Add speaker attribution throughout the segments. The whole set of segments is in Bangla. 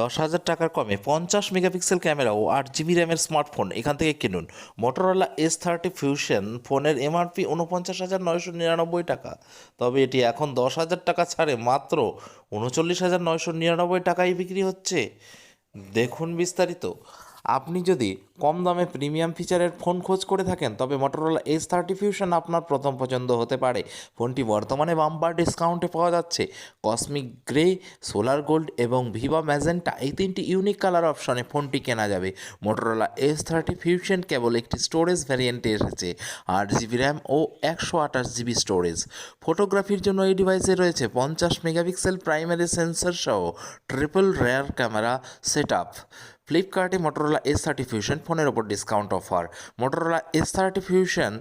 Speaker 1: 10,000 টাকার কমে 50 মেগাপিক্সেল ক্যামেরা ও 8 জিবি র্যামের স্মার্টফোন এখান থেকে কিনুন। মোটরোলা S30 ফিউশন ফোনের এমআরপি 49,999 টাকা, তবে এটি এখন 10,000 টাকা ছাড়ে মাত্র 39,999 টাকায় বিক্রি হচ্ছে। দেখুন বিস্তারিত। আপনি যদি কম দামে প্রিমিয়াম ফিচারের ফোন খোঁজ করে থাকেন তবে মোটরোলা S30 ফিউশন আপনার প্রথম পছন্দ হতে পারে। ফোনটি বর্তমানে বাম্পার ডিসকাউন্টে পাওয়া যাচ্ছে। কসমিক গ্রে, সোলার গোল্ড এবং ভিভা ম্যাজেন্টা এই তিনটি ইউনিক কালার অপশনে ফোনটি কেনা যাবে। মোটরোলা S30 ফিউশন কেবল একটি স্টোরেজ ভ্যারিয়েন্টে এসেছে, 8 জিবি র্যাম ও 128 জিবি স্টোরেজ। ফটোগ্রাফির জন্য এই ডিভাইসে রয়েছে 50 মেগাপিক্সেল প্রাইমারি সেন্সর সহ triple rare camera set up. ফ্লিপকার্টে মোটরোলা S30 ফিউশন ফোনের ওপর discount offer. Motorola S30 fusion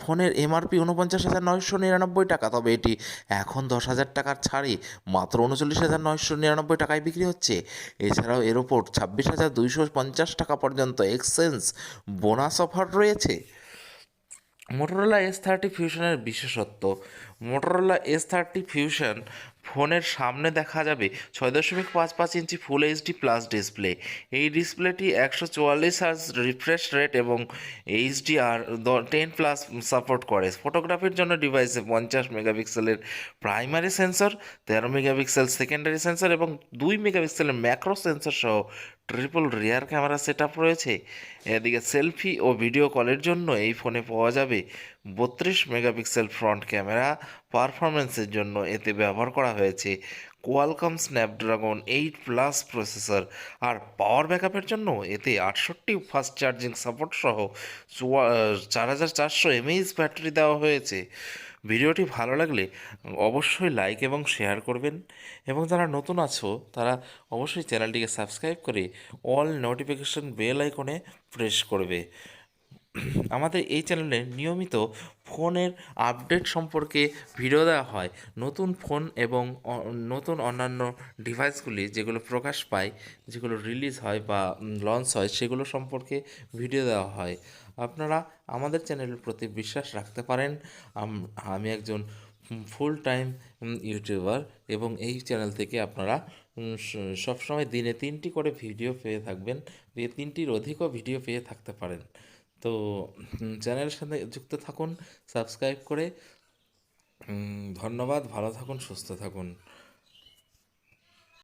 Speaker 1: ফোনের এমআরপি 49,999 টাকা, তবে এটি এখন 10,000 টাকার ছাড়ে মাত্র 39,999 টাকায় বিক্রি হচ্ছে। এছাড়াও এর ওপর 26,250 টাকা পর্যন্ত এক্সচেঞ্জ বোনাস অফার রয়েছে। মোটরোলা S30 ফিউশনের বিশেষত্ব। মোটরোলা S30 ফিউশন ফোনের সামনে দেখা যাবে 6.55 ইঞ্চি ফুল এইচডি প্লাস ডিসপ্লে। এই ডিসপ্লেটি 144 হার্জ রিফ্রেশ রেট এবং HDR 10+ সাপোর্ট করে। ফটোগ্রাফির জন্য ডিভাইসে 50 মেগাপিক্সেলের primary sensor, 13 megapixel secondary sensor এবং 2 মেগাপিক্সেলের ম্যাক্রো সেন্সর সহ triple rear camera set up রয়েছে। এদিকে সেলফি ও ভিডিও কলের জন্য এই ফোনে পাওয়া যাবে 32 মেগাপিক্সেল ফ্রন্ট ক্যামেরা। পারফরমেন্সের জন্য এতে ব্যবহার করা হয়েছে কোয়ালকম স্ন্যাপড্রাগন 8+ প্রসেসর। আর পাওয়ার ব্যাকআপের জন্য এতে 68 ফাস্ট চার্জিং সাপোর্ট সহ 4400 mAh ব্যাটারি দেওয়া হয়েছে। ভিডিওটি ভালো লাগলে অবশ্যই লাইক এবং শেয়ার করবেন, এবং যারা নতুন আছো তারা অবশ্যই চ্যানেলটিকে সাবস্ক্রাইব করে অল নোটিফিকেশন বেল আইকনে প্রেস করবে। আমাদের এই চ্যানেলে নিয়মিত ফোনের আপডেট সম্পর্কে ভিডিও দেওয়া হয়। নতুন ফোন এবং নতুন অন্যান্য ডিভাইসগুলি যেগুলো প্রকাশ পায়, যেগুলো রিলিজ হয় বা লঞ্চ হয়, সেগুলো সম্পর্কে ভিডিও দেওয়া হয়। আপনারা আমাদের চ্যানেলের প্রতি বিশ্বাস রাখতে পারেন। আমি একজন ফুল টাইম ইউটিউবার, এবং এই চ্যানেল থেকে আপনারা সবসময় দিনে 3টি করে ভিডিও পেয়ে থাকবেন, 3টির অধিকও ভিডিও পেয়ে থাকতে পারেন। তো চ্যানেলের সাথে যুক্ত থাকুন সাবস্ক্রাইব করে। ধন্যবাদ, ভালো থাকুন, সুস্থ থাকুন।